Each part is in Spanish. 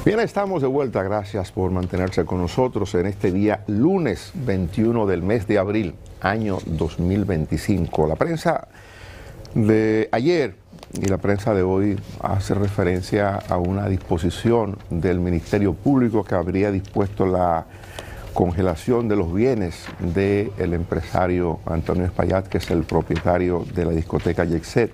Bien, estamos de vuelta. Gracias por mantenerse con nosotros en este día lunes 21 del mes de abril, año 2025. La prensa de ayer y la prensa de hoy hace referencia a una disposición del Ministerio Público que habría dispuesto la congelación de los bienes del empresario Antonio Espaillat, que es el propietario de la discoteca Jet Set.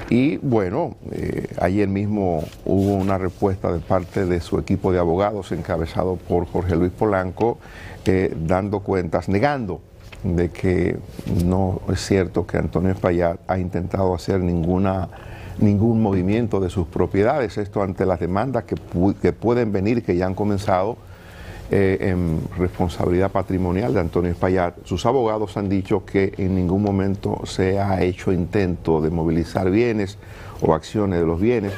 Y bueno, ayer mismo hubo una respuesta de parte de su equipo de abogados encabezado por Jorge Luis Polanco, dando cuentas, negando de que no es cierto que Antonio Espaillat ha intentado hacer ningún movimiento de sus propiedades. Esto ante las demandas que pueden venir, que ya han comenzado en responsabilidad patrimonial de Antonio Espaillat. Sus abogados han dicho que en ningún momento se ha hecho intento de movilizar bienes o acciones de los bienes,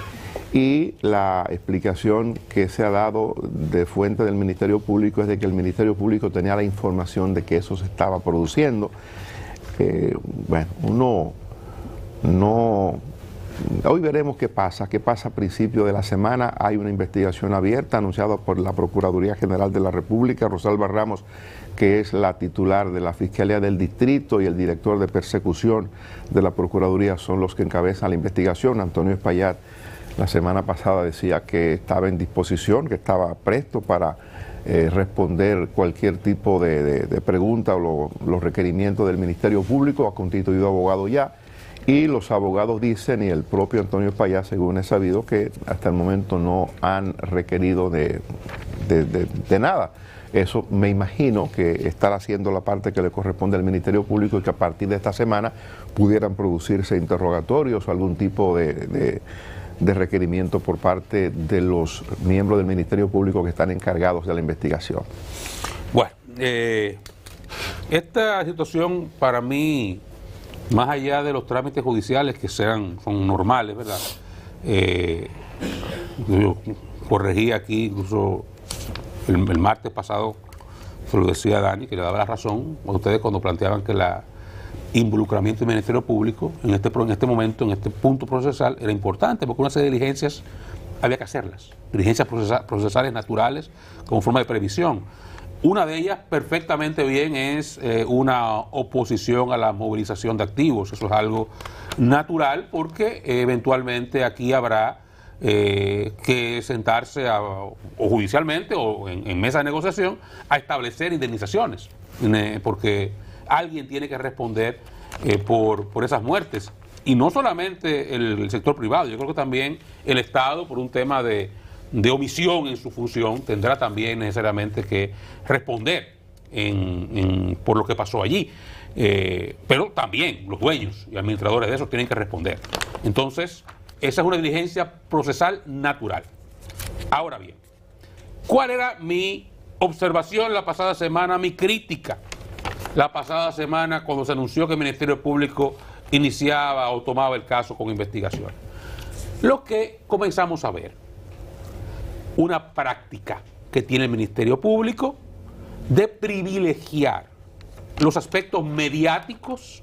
y la explicación que se ha dado de fuente del Ministerio Público es de que el Ministerio Público tenía la información de que eso se estaba produciendo. Bueno, hoy veremos qué pasa a principio de la semana. Hay una investigación abierta anunciada por la Procuraduría General de la República. Rosalba Ramos, que es la titular de la Fiscalía del Distrito, y el director de persecución de la Procuraduría son los que encabezan la investigación. Antonio Espaillat la semana pasada decía que estaba en disposición, que estaba presto para responder cualquier tipo de pregunta o los requerimientos del Ministerio Público. Ha constituido abogado ya. Y los abogados dicen, y el propio Antonio Espaillat, según he sabido, que hasta el momento no han requerido de nada. Eso me imagino que estará haciendo la parte que le corresponde al Ministerio Público, y que a partir de esta semana pudieran producirse interrogatorios o algún tipo de requerimiento por parte de los miembros del Ministerio Público que están encargados de la investigación. Bueno, esta situación para mí, más allá de los trámites judiciales que son normales, ¿verdad? Yo corregí aquí, incluso el martes pasado, se lo decía a Dani, que le daba la razón a ustedes cuando planteaban que el involucramiento del Ministerio Público en este momento, en este punto procesal, era importante, porque una serie de diligencias había que hacerlas, diligencias procesales naturales como forma de previsión. Una de ellas, perfectamente bien, es una oposición a la movilización de activos. Eso es algo natural, porque eventualmente aquí habrá que sentarse o judicialmente o en mesa de negociación a establecer indemnizaciones, porque alguien tiene que responder por esas muertes. Y no solamente el sector privado, yo creo que también el Estado, por un tema de omisión en su función, tendrá también necesariamente que responder por lo que pasó allí. Pero también los dueños y administradores de eso tienen que responder. Entonces, esa es una diligencia procesal natural. Ahora bien, ¿cuál era mi observación la pasada semana, mi crítica la pasada semana cuando se anunció que el Ministerio Público iniciaba o tomaba el caso con investigación? Lo que comenzamos a ver, una práctica que tiene el Ministerio Público de privilegiar los aspectos mediáticos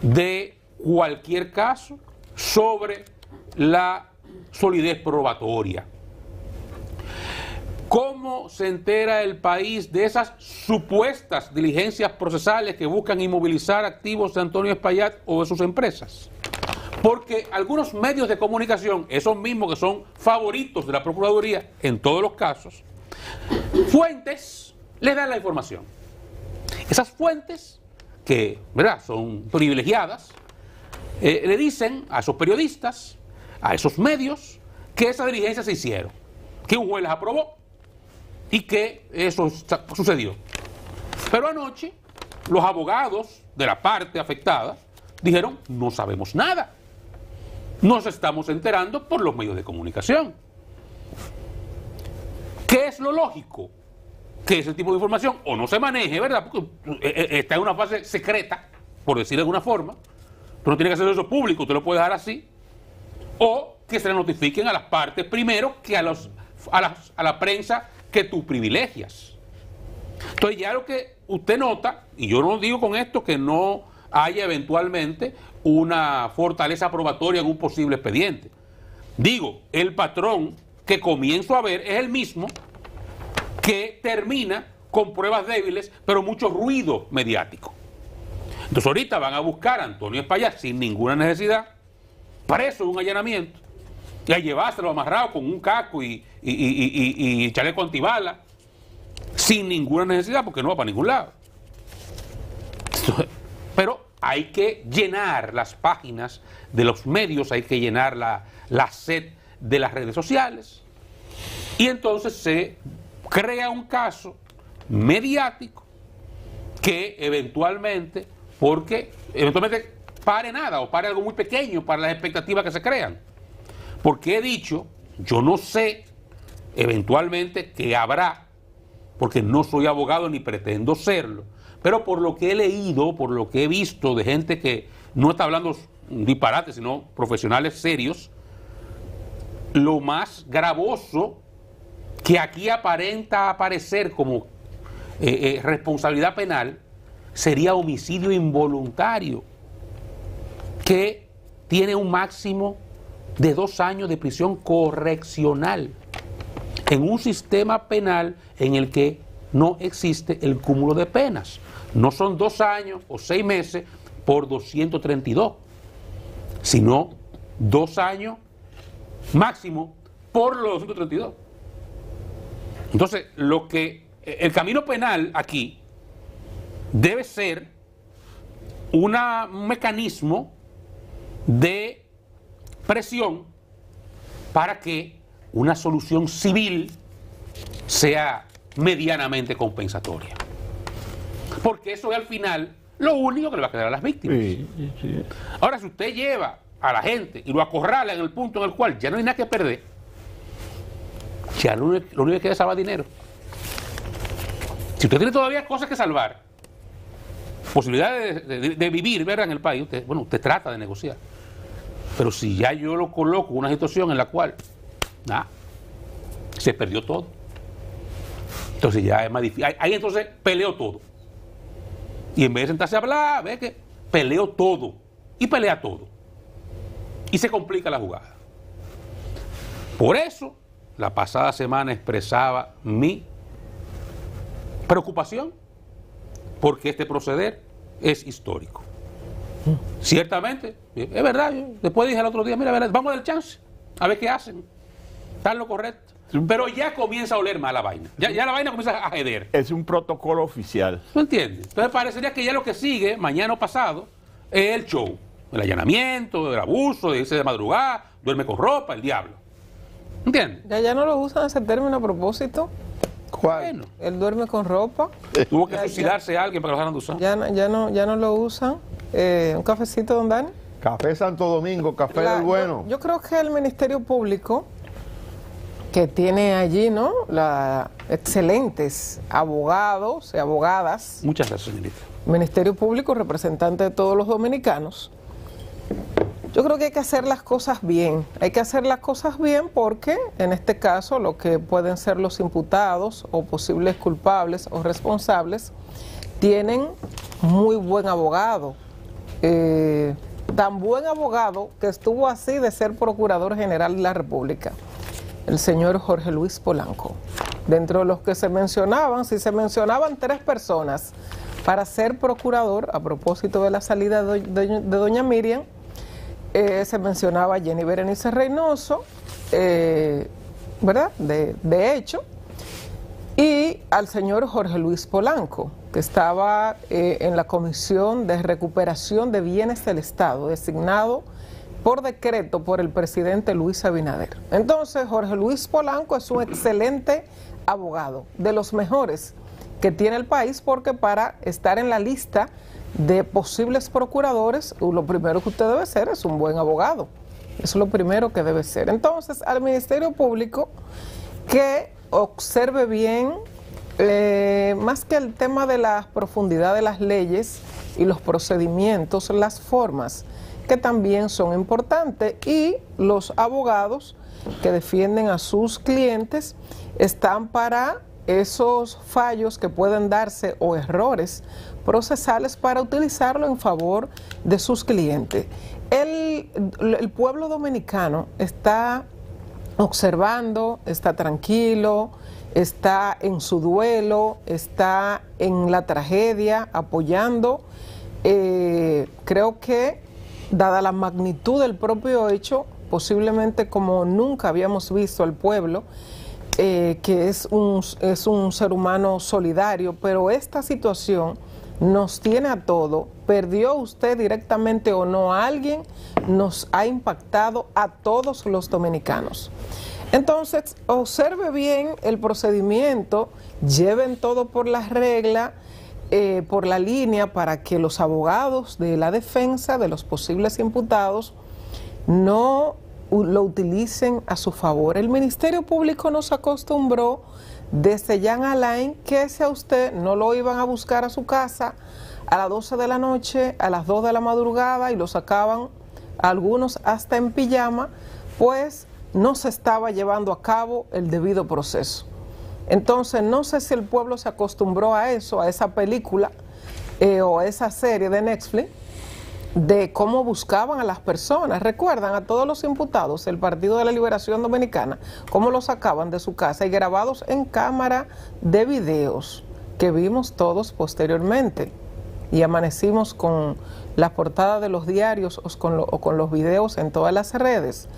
de cualquier caso sobre la solidez probatoria. ¿Cómo se entera el país de esas supuestas diligencias procesales que buscan inmovilizar activos de Antonio Espaillat o de sus empresas? Porque algunos medios de comunicación, esos mismos que son favoritos de la Procuraduría en todos los casos, fuentes les dan la información. Esas fuentes, que ¿verdad?, son privilegiadas, le dicen a esos periodistas, a esos medios, que esas diligencias se hicieron, que un juez las aprobó y que eso sucedió. Pero anoche los abogados de la parte afectada dijeron: no sabemos nada, nos estamos enterando por los medios de comunicación. ¿Qué es lo lógico? Que ese tipo de información o no se maneje, ¿verdad?, porque está en una fase secreta, por decir de alguna forma, pero no tiene que hacer eso público, usted lo puede dejar así, o que se le notifiquen a las partes primero que a la prensa que tú privilegias. Entonces, ya lo que usted nota, y yo no digo con esto que no haya eventualmente una fortaleza probatoria en un posible expediente. Digo, el patrón que comienzo a ver es el mismo que termina con pruebas débiles, pero mucho ruido mediático. Entonces ahorita van a buscar a Antonio Espaillat sin ninguna necesidad, preso en un allanamiento, y a llevárselo amarrado con un casco y chaleco antibala, sin ninguna necesidad, porque no va para ningún lado. Entonces, pero hay que llenar las páginas de los medios, hay que llenar la sed de las redes sociales, y entonces se crea un caso mediático que eventualmente, porque eventualmente pare nada o pare algo muy pequeño para las expectativas que se crean. Porque he dicho, yo no sé eventualmente qué habrá, porque no soy abogado ni pretendo serlo, pero por lo que he leído, por lo que he visto de gente que no está hablando disparates, sino profesionales serios, lo más gravoso que aquí aparenta aparecer como responsabilidad penal sería homicidio involuntario, que tiene un máximo de 2 años de prisión correccional en un sistema penal en el que no existe el cúmulo de penas. No son 2 años o 6 meses por 232, sino 2 años máximo por los 232. Entonces, el camino penal aquí debe ser un mecanismo de presión para que una solución civil sea medianamente compensatoria. Porque eso es al final lo único que le va a quedar a las víctimas. Sí. Ahora, si usted lleva a la gente y lo acorrala en el punto en el cual ya no hay nada que perder, ya lo único que queda es salvar dinero. Si usted tiene todavía cosas que salvar, posibilidades de vivir, ¿verdad?, en el país, usted trata de negociar. Pero si ya yo lo coloco en una situación en la cual se perdió todo, entonces ya es más difícil. Ahí entonces peleo todo. Y en vez de sentarse a hablar, ve que peleo todo. Y pelea todo. Y se complica la jugada. Por eso, la pasada semana expresaba mi preocupación, porque este proceder es histórico. Ciertamente, es verdad, yo después dije el otro día, mira, vamos a dar chance, a ver qué hacen, están lo correcto. Pero ya comienza a oler mal la vaina, ya la vaina comienza a jeder. Es un protocolo oficial. ¿No entiendes? Entonces parecería que ya lo que sigue, mañana o pasado, es el show, el allanamiento, el abuso, de irse de madrugada, duerme con ropa, el diablo. ¿Entiendes? Ya no lo usan ese término a propósito. ¿Cuál? Bueno, Él duerme con ropa. tuvo que suicidarse alguien para que lo dejaran de usar. Ya no lo usan. Un cafecito, don Dani. Café Santo Domingo, café del bueno. Yo creo que el Ministerio Público, que tiene allí, ¿no?, excelentes abogados y abogadas. Muchas gracias, señorita. Ministerio Público, representante de todos los dominicanos. Yo creo que hay que hacer las cosas bien. Hay que hacer las cosas bien porque, en este caso, lo que pueden ser los imputados o posibles culpables o responsables tienen muy buen abogado. Tan buen abogado que estuvo así de ser Procurador General de la República, el señor Jorge Luis Polanco. Dentro de los que se mencionaban, si se mencionaban 3 personas para ser procurador, a propósito de la salida de doña Miriam, se mencionaba a Jenny Berenice Reynoso, ¿verdad?, de hecho, y al señor Jorge Luis Polanco, que estaba en la Comisión de Recuperación de Bienes del Estado, designado por decreto por el presidente Luis Abinader. Entonces, Jorge Luis Polanco es un excelente abogado, de los mejores que tiene el país, porque para estar en la lista de posibles procuradores, lo primero que usted debe ser es un buen abogado. Eso es lo primero que debe ser. Entonces, al Ministerio Público, que observe bien, más que el tema de la profundidad de las leyes y los procedimientos, las formas, que también son importantes, y los abogados que defienden a sus clientes están para esos fallos que pueden darse o errores procesales para utilizarlo en favor de sus clientes. El pueblo dominicano está observando, está tranquilo, está en su duelo, está en la tragedia, apoyando. Creo que, dada la magnitud del propio hecho, posiblemente como nunca habíamos visto al pueblo, que es un ser humano solidario, pero esta situación nos tiene a todo. ¿Perdió usted directamente o no a alguien? Nos ha impactado a todos los dominicanos. Entonces, observe bien el procedimiento, lleven todo por la regla, por la línea, para que los abogados de la defensa de los posibles imputados no lo utilicen a su favor. El Ministerio Público nos acostumbró desde Jean Alain que si a usted no lo iban a buscar a su casa a las 12 de la noche, a las 2 de la madrugada, y lo sacaban algunos hasta en pijama, pues no se estaba llevando a cabo el debido proceso. Entonces, no sé si el pueblo se acostumbró a eso, a esa película o a esa serie de Netflix, de cómo buscaban a las personas. Recuerdan a todos los imputados del Partido de la Liberación Dominicana, cómo los sacaban de su casa y grabados en cámara de videos que vimos todos posteriormente. Y amanecimos con la portada de los diarios o con los videos en todas las redes.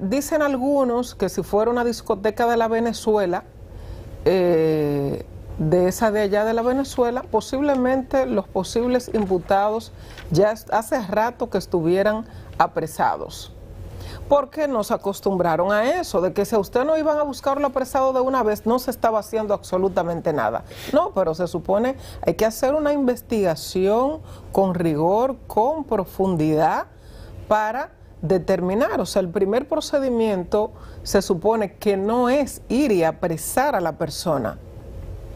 Dicen algunos que si fuera una discoteca de la Venezuela, de esa de allá de la Venezuela, posiblemente los posibles imputados ya hace rato que estuvieran apresados. Porque nos acostumbraron a eso, de que si a usted no iban a buscarlo apresado de una vez, no se estaba haciendo absolutamente nada. No, pero se supone hay que hacer una investigación con rigor, con profundidad, para determinar. O sea, el primer procedimiento se supone que no es ir y apresar a la persona.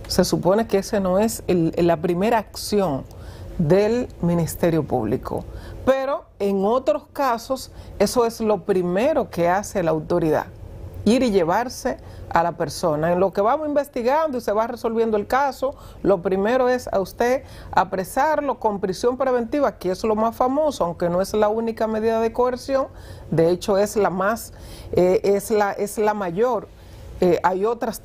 Se supone que ese no es la primera acción del Ministerio Público. Pero en otros casos, eso es lo primero que hace la autoridad, ir y llevarse a la persona. En lo que vamos investigando y se va resolviendo el caso, lo primero es a usted apresarlo con prisión preventiva, que es lo más famoso, aunque no es la única medida de coerción. De hecho, es la más, es la mayor. Hay otras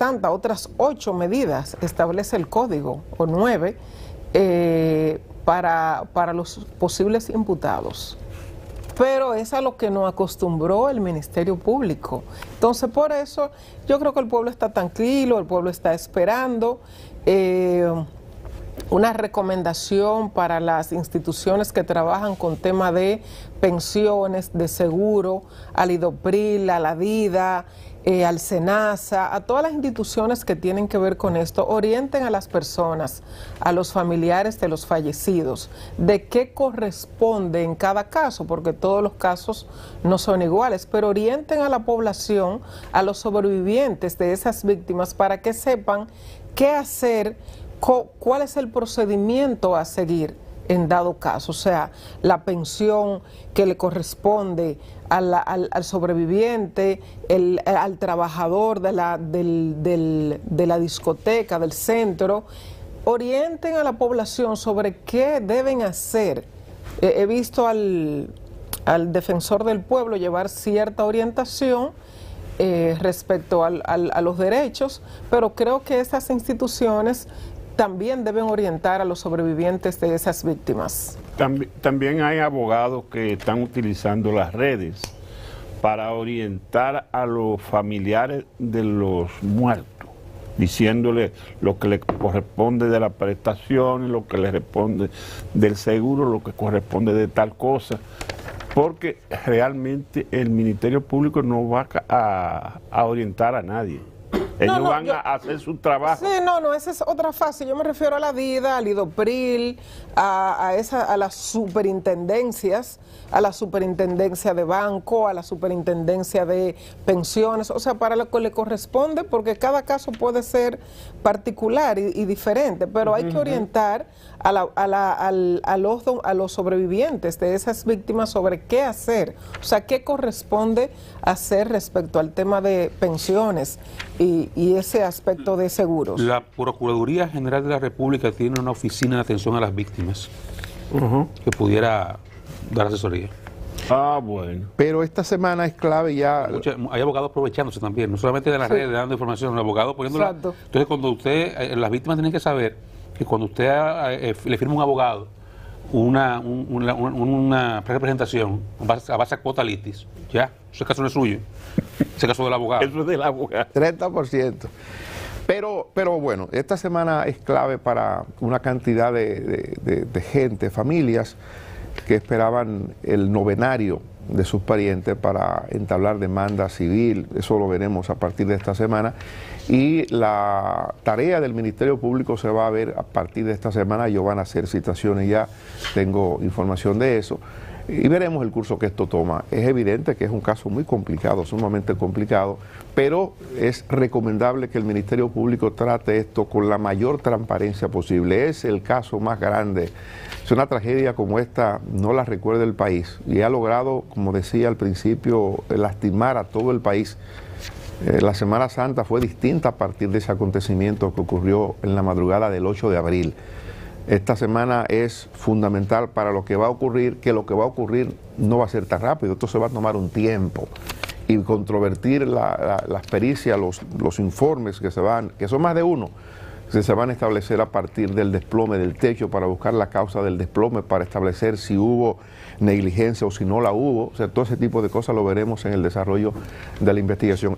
8 medidas, establece el código, o 9, para los posibles imputados. Pero es a lo que nos acostumbró el Ministerio Público. Entonces, por eso yo creo que el pueblo está tranquilo, el pueblo está esperando una recomendación para las instituciones que trabajan con tema de pensiones, de seguro, al IDOPRIL, a la DIDA, al SENASA, a todas las instituciones que tienen que ver con esto. Orienten a las personas, a los familiares de los fallecidos, de qué corresponde en cada caso, porque todos los casos no son iguales, pero orienten a la población, a los sobrevivientes de esas víctimas, para que sepan qué hacer, cuál es el procedimiento a seguir en dado caso. O sea, la pensión que le corresponde al sobreviviente, al trabajador de la discoteca, del centro. Orienten a la población sobre qué deben hacer. He visto al defensor del pueblo llevar cierta orientación respecto a los derechos, pero creo que esas instituciones también deben orientar a los sobrevivientes de esas víctimas. También hay abogados que están utilizando las redes para orientar a los familiares de los muertos, diciéndole lo que le corresponde de la prestación, lo que le responde del seguro, lo que corresponde de tal cosa, porque realmente el Ministerio Público no va a orientar a nadie. Ellos van a hacer su trabajo. Sí, esa es otra fase. Yo me refiero a la DIDA, al IDOPRIL, a las superintendencias, a la superintendencia de banco, a la superintendencia de pensiones, o sea, para lo que le corresponde, porque cada caso puede ser particular y diferente, pero hay que orientar a los sobrevivientes de esas víctimas sobre qué hacer, o sea, qué corresponde hacer respecto al tema de pensiones y ese aspecto de seguros. La Procuraduría General de la República tiene una oficina de atención a las víctimas que pudiera dar asesoría. Ah, bueno. Pero esta semana es clave ya. Hay abogados aprovechándose también, no solamente de las redes, dando información, los abogados poniéndola. Exacto. Entonces, cuando usted, las víctimas tienen que saber que cuando usted le firma un abogado una representación a base de cuota litis, ya, ese caso no es suyo, ese caso del abogado. Eso es del abogado. 30%. Pero bueno, esta semana es clave para una cantidad de gente, familias, que esperaban el novenario de sus parientes para entablar demanda civil. Eso lo veremos a partir de esta semana. Y la tarea del Ministerio Público se va a ver a partir de esta semana. Ellos van a hacer citaciones ya, tengo información de eso. Y veremos el curso que esto toma. Es evidente que es un caso muy complicado, sumamente complicado, pero es recomendable que el Ministerio Público trate esto con la mayor transparencia posible. Es el caso más grande. Es una tragedia como esta, no la recuerda el país, y ha logrado, como decía al principio, lastimar a todo el país. La Semana Santa fue distinta a partir de ese acontecimiento que ocurrió en la madrugada del 8 de abril. Esta semana es fundamental para lo que va a ocurrir, que lo que va a ocurrir no va a ser tan rápido, esto se va a tomar un tiempo. Y controvertir las pericias, los informes que son más de uno, que se van a establecer a partir del desplome del techo para buscar la causa del desplome, para establecer si hubo negligencia o si no la hubo. O sea, todo ese tipo de cosas lo veremos en el desarrollo de la investigación.